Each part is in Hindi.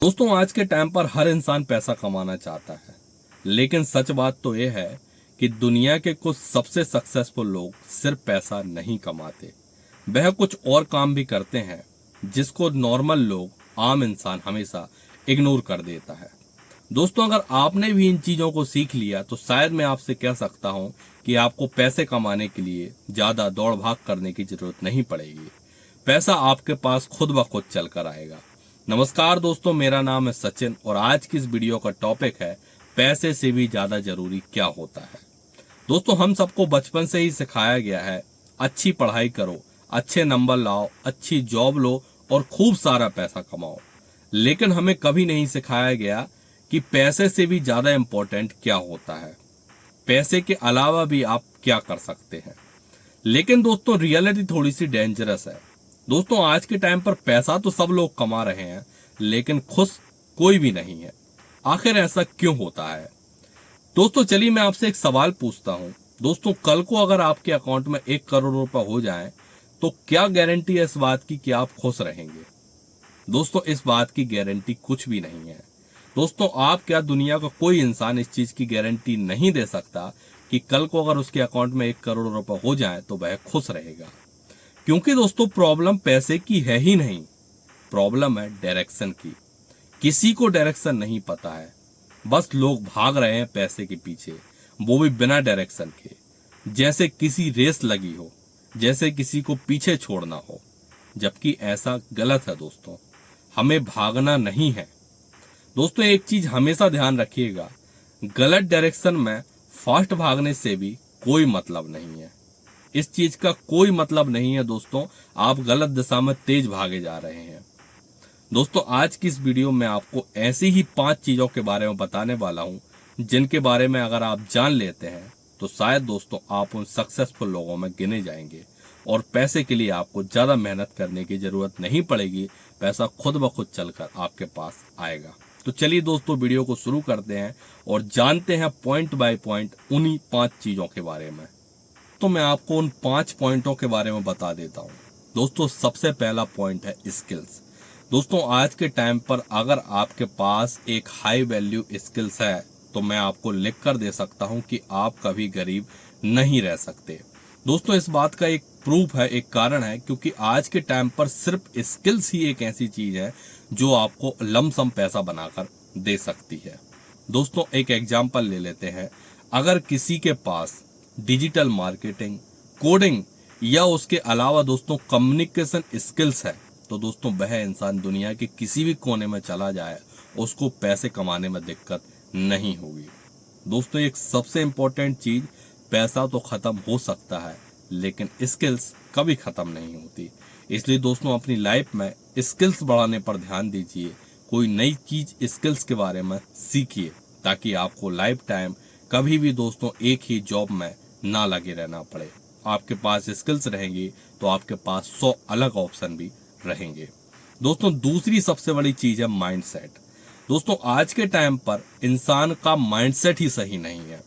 दोस्तों आज के टाइम पर हर इंसान पैसा कमाना चाहता है, लेकिन सच बात तो यह है कि दुनिया के कुछ सबसे सक्सेसफुल लोग सिर्फ पैसा नहीं कमाते, वह कुछ और काम भी करते हैं जिसको नॉर्मल लोग, आम इंसान हमेशा इग्नोर कर देता है। दोस्तों अगर आपने भी इन चीजों को सीख लिया तो शायद मैं आपसे कह सकता हूं कि आपको पैसे कमाने के लिए ज्यादा दौड़ भाग करने की जरूरत नहीं पड़ेगी। पैसा आपके पास खुद ब खुद चल कर आएगा। नमस्कार दोस्तों, मेरा नाम है सचिन और आज की इस वीडियो का टॉपिक है पैसे से भी ज्यादा जरूरी क्या होता है। दोस्तों हम सबको बचपन से ही सिखाया गया है अच्छी पढ़ाई करो, अच्छे नंबर लाओ, अच्छी जॉब लो और खूब सारा पैसा कमाओ, लेकिन हमें कभी नहीं सिखाया गया कि पैसे से भी ज्यादा इंपॉर्टेंट क्या होता है, पैसे के अलावा भी आप क्या कर सकते हैं। लेकिन दोस्तों रियलिटी थोड़ी सी डेंजरस है। दोस्तों आज के टाइम पर पैसा तो सब लोग कमा रहे हैं, लेकिन खुश कोई भी नहीं है। आखिर ऐसा क्यों होता है? दोस्तों चलिए मैं आपसे एक सवाल पूछता हूं। दोस्तों कल को अगर आपके अकाउंट में 1 करोड़ रुपए हो जाए तो क्या गारंटी है इस बात की कि आप खुश रहेंगे? दोस्तों इस बात की गारंटी कुछ भी नहीं है। दोस्तों आप क्या, दुनिया का कोई इंसान इस चीज की गारंटी नहीं दे सकता कि कल को अगर उसके अकाउंट में 1 करोड़ रुपए हो जाए तो वह खुश रहेगा। क्योंकि दोस्तों प्रॉब्लम पैसे की है ही नहीं, प्रॉब्लम है डायरेक्शन की। किसी को डायरेक्शन नहीं पता है, बस लोग भाग रहे हैं पैसे के पीछे, वो भी बिना डायरेक्शन के, जैसे किसी रेस लगी हो, जैसे किसी को पीछे छोड़ना हो, जबकि ऐसा गलत है। दोस्तों हमें भागना नहीं है। दोस्तों एक चीज हमेशा ध्यान रखिएगा, गलत डायरेक्शन में फास्ट भागने से भी कोई मतलब नहीं है। इस चीज का कोई मतलब नहीं है दोस्तों आप गलत दिशा में तेज भागे जा रहे हैं। दोस्तों आज की इस वीडियो में आपको ऐसी ही 5 चीजों के बारे में बताने वाला हूं जिनके बारे में अगर आप जान लेते हैं तो शायद दोस्तों आप उन सक्सेसफुल लोगों में गिने जाएंगे और पैसे के लिए आपको ज्यादा मेहनत करने की जरूरत नहीं पड़ेगी, पैसा खुद ब खुद चलकर आपके पास आएगा। तो चलिए दोस्तों वीडियो को शुरू करते हैं और जानते हैं पॉइंट बाय पॉइंट उन्हीं 5 चीजों के बारे में। तो मैं आपको उन 5 पॉइंटों के बारे में बता देता हूं। दोस्तों सबसे पहला पॉइंट है स्किल्स। दोस्तों आज के टाइम पर अगर आपके पास एक हाई वैल्यू स्किल्स है तो मैं आपको लिख कर दे सकता हूं कि आप कभी गरीब नहीं रह सकते। दोस्तों इस बात का एक प्रूफ है, एक कारण है, क्योंकि आज के टाइम पर सिर्फ स्किल्स ही एक ऐसी चीज है जो आपको लमसम पैसा बनाकर दे सकती है। दोस्तों एक एग्जाम्पल ले लेते हैं। अगर किसी के पास डिजिटल मार्केटिंग, कोडिंग या उसके अलावा दोस्तों कम्युनिकेशन स्किल्स है तो दोस्तों वह इंसान दुनिया के किसी भी कोने में चला जाए उसको पैसे कमाने में दिक्कत नहीं होगी। दोस्तों एक सबसे इंपॉर्टेंट चीज, पैसा तो खत्म हो सकता है लेकिन स्किल्स कभी खत्म नहीं होती। इसलिए दोस्तों अपनी लाइफ में स्किल्स बढ़ाने पर ध्यान दीजिए, कोई नई चीज स्किल्स के बारे में सीखिए ताकि आपको लाइफ टाइम कभी भी दोस्तों एक ही जॉब में ना लगे रहना पड़े। आपके पास स्किल्स रहेंगी तो आपके पास 100 अलग ऑप्शन भी रहेंगे। दोस्तों दूसरी सबसे बड़ी चीज है माइंडसेट। दोस्तों आज के टाइम पर इंसान का माइंडसेट ही सही नहीं है।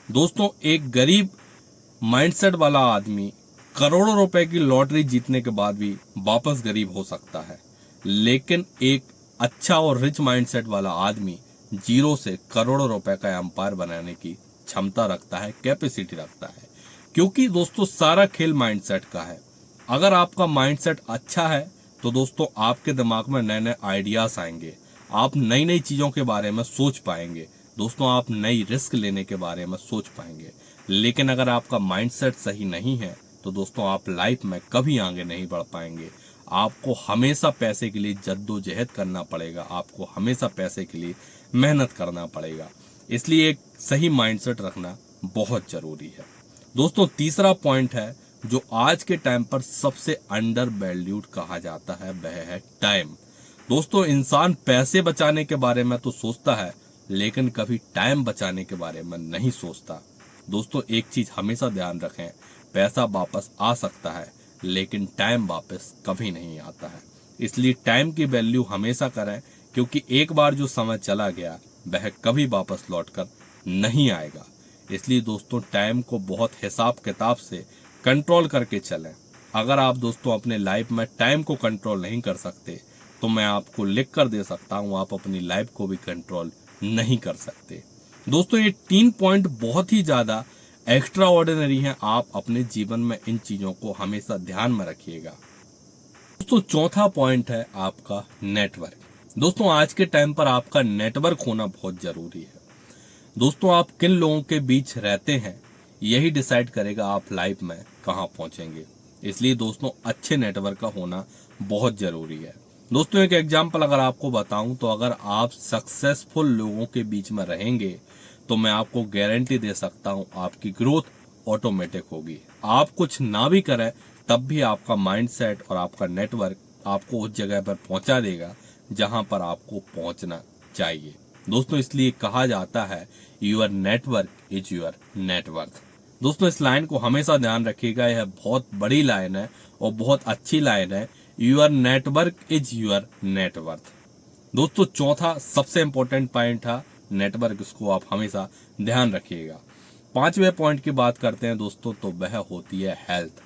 दोस्तों एक गरीब माइंडसेट वाला आदमी करोड़ों रुपए की लॉटरी जीतने के बाद भी वापस गरीब हो सकता है, लेकिन एक अच्छा और रिच माइंडसेट वाला आदमी जीरो से करोड़ों रुपए का एम्पायर बनाने की क्षमता रखता है, कैपेसिटी रखता है। क्योंकि दोस्तों सारा खेल माइंडसेट का है। अगर आपका माइंडसेट अच्छा है तो दोस्तों आपके दिमाग में नए नए आइडियाज आएंगे, आप नई नई चीजों के बारे में सोच पाएंगे, दोस्तों आप नई रिस्क लेने के बारे में सोच पाएंगे। लेकिन अगर आपका माइंडसेट सही नहीं है तो दोस्तों आप लाइफ में कभी आगे नहीं बढ़ पाएंगे। आपको हमेशा पैसे के लिए जद्दोजहद करना पड़ेगा, आपको हमेशा पैसे के लिए मेहनत करना पड़ेगा। इसलिए एक सही माइंडसेट रखना बहुत जरूरी है। दोस्तों तीसरा पॉइंट है जो आज के टाइम पर सबसे अंडर वैल्यूड कहा जाता है, वह है टाइम। दोस्तों इंसान पैसे बचाने के बारे में तो सोचता है लेकिन कभी टाइम बचाने के बारे में नहीं सोचता। दोस्तों एक चीज हमेशा ध्यान रखें, पैसा वापस आ सकता है लेकिन टाइम वापस कभी नहीं आता है। इसलिए टाइम की वैल्यू हमेशा करें, क्योंकि एक बार जो समय चला गया वह कभी वापस लौटकर नहीं आएगा। इसलिए दोस्तों टाइम को बहुत हिसाब किताब से कंट्रोल करके चलें। अगर आप दोस्तों अपने लाइफ में टाइम को कंट्रोल नहीं कर सकते तो मैं आपको लिख कर दे सकता हूं, आप अपनी लाइफ को भी कंट्रोल नहीं कर सकते। दोस्तों ये 3 पॉइंट बहुत ही ज्यादा एक्स्ट्रा ऑर्डिनरी हैं, आप अपने जीवन में इन चीजों को हमेशा ध्यान में रखिएगा। दोस्तों चौथा पॉइंट है आपका नेटवर्क। दोस्तों आज के टाइम पर आपका नेटवर्क होना बहुत जरूरी है। दोस्तों आप किन लोगों के बीच रहते हैं यही डिसाइड करेगा आप लाइफ में कहां पहुंचेंगे। इसलिए दोस्तों अच्छे नेटवर्क का होना बहुत जरूरी है। दोस्तों एक एग्जांपल अगर आपको बताऊं तो अगर आप सक्सेसफुल लोगों के बीच में रहेंगे तो मैं आपको गारंटी दे सकता हूं आपकी ग्रोथ ऑटोमेटिक होगी। आप कुछ ना भी करें तब भी आपका माइंडसेट और आपका नेटवर्क आपको उस जगह पर पहुंचा देगा जहां पर आपको पहुंचना चाहिए। दोस्तों इसलिए कहा जाता है your network is your net worth. दोस्तों इस लाइन को हमेशा ध्यान रखिएगा, यह बहुत बड़ी लाइन है और बहुत अच्छी लाइन है। Your network is your net worth. दोस्तों चौथा सबसे इंपॉर्टेंट पॉइंट था नेटवर्क, इसको आप हमेशा ध्यान रखिएगा। 5वें पॉइंट की बात करते हैं दोस्तों तो वह होती है हेल्थ।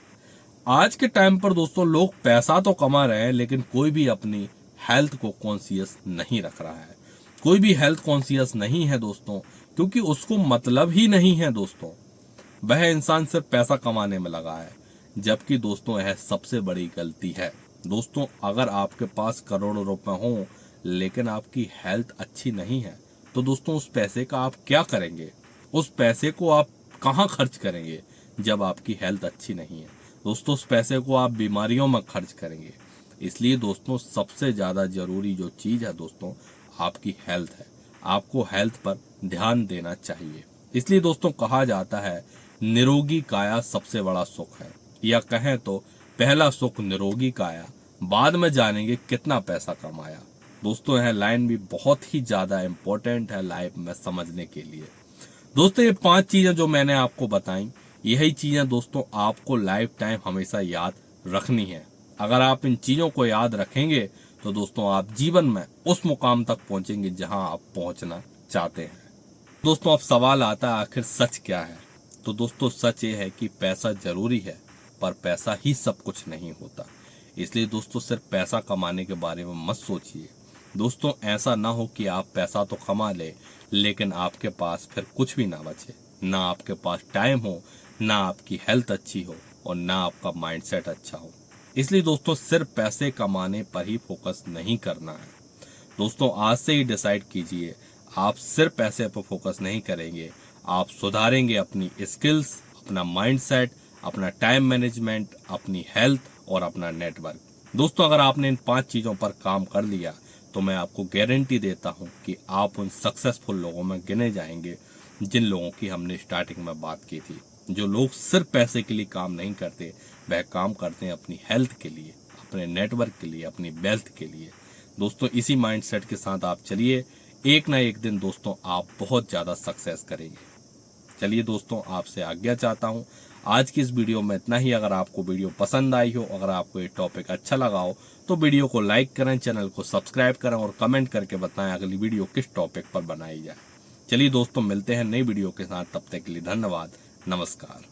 आज के टाइम पर दोस्तों लोग पैसा तो कमा रहे हैं लेकिन कोई भी अपनी हेल्थ को कॉन्शियस नहीं रख रहा है। कोई भी हेल्थ कॉन्शियस नहीं है दोस्तों, क्योंकि उसको मतलब ही नहीं है दोस्तों। वह इंसान सिर्फ पैसा कमाने में लगा है, जबकि दोस्तों यह सबसे बड़ी गलती है। दोस्तों अगर आपके पास करोड़ों रुपए हों लेकिन आपकी हेल्थ अच्छी नहीं है तो दोस्तों उस पैसे का आप क्या करेंगे? उस पैसे को आप कहाँ खर्च करेंगे जब आपकी हेल्थ अच्छी नहीं है? दोस्तों उस पैसे को आप बीमारियों में खर्च करेंगे। इसलिए दोस्तों सबसे ज्यादा जरूरी जो चीज है दोस्तों आपकी हेल्थ है। आपको हेल्थ पर ध्यान देना चाहिए। इसलिए दोस्तों कहा जाता है निरोगी काया सबसे बड़ा सुख है, या कहें तो पहला सुख निरोगी काया, बाद में जानेंगे कितना पैसा कमाया। दोस्तों यह लाइन भी बहुत ही ज्यादा इंपॉर्टेंट है लाइफ में समझने के लिए। दोस्तों ये 5 चीजें जो मैंने आपको बताई, यही चीजें दोस्तों आपको लाइफ टाइम हमेशा याद रखनी है। अगर आप इन चीजों को याद रखेंगे तो दोस्तों आप जीवन में उस मुकाम तक पहुंचेंगे जहां आप पहुंचना चाहते हैं। दोस्तों अब सवाल आता है आखिर सच क्या है? तो दोस्तों सच ये है कि पैसा जरूरी है पर पैसा ही सब कुछ नहीं होता। इसलिए दोस्तों सिर्फ पैसा कमाने के बारे में मत सोचिए। दोस्तों ऐसा ना हो कि आप पैसा तो कमा ले लेकिन आपके पास फिर कुछ भी ना बचे, ना आपके पास टाइम हो, ना आपकी हेल्थ अच्छी हो और ना आपका माइंडसेट अच्छा हो। इसलिए दोस्तों सिर्फ पैसे कमाने पर ही फोकस नहीं करना है। दोस्तों आज से ही डिसाइड कीजिए आप सिर्फ पैसे पर फोकस नहीं करेंगे, आप सुधारेंगे अपनी स्किल्स, अपना माइंडसेट, अपना टाइम मैनेजमेंट, अपनी हेल्थ और अपना नेटवर्क। दोस्तों अगर आपने इन 5 चीजों पर काम कर लिया तो मैं आपको गारंटी देता हूं कि आप उन सक्सेसफुल लोगों में गिने जाएंगे जिन लोगों की हमने स्टार्टिंग में बात की थी। जो लोग सिर्फ पैसे के लिए काम नहीं करते, वह काम करते हैं अपनी हेल्थ के लिए, अपने नेटवर्क के लिए, अपनी वेल्थ के लिए। दोस्तों इसी माइंडसेट के साथ आप चलिए, एक ना एक दिन दोस्तों आप बहुत ज्यादा सक्सेस करेंगे। चलिए दोस्तों आपसे आज्ञा चाहता हूं। आज की इस वीडियो में इतना ही। अगर आपको वीडियो पसंद आई हो, अगर आपको ये टॉपिक अच्छा लगा हो तो वीडियो को लाइक करें, चैनल को सब्सक्राइब करें और कमेंट करके बताएं अगली वीडियो किस टॉपिक पर बनाई जाए। चलिए दोस्तों मिलते हैं नई वीडियो के साथ, तब तक के लिए धन्यवाद, नमस्कार।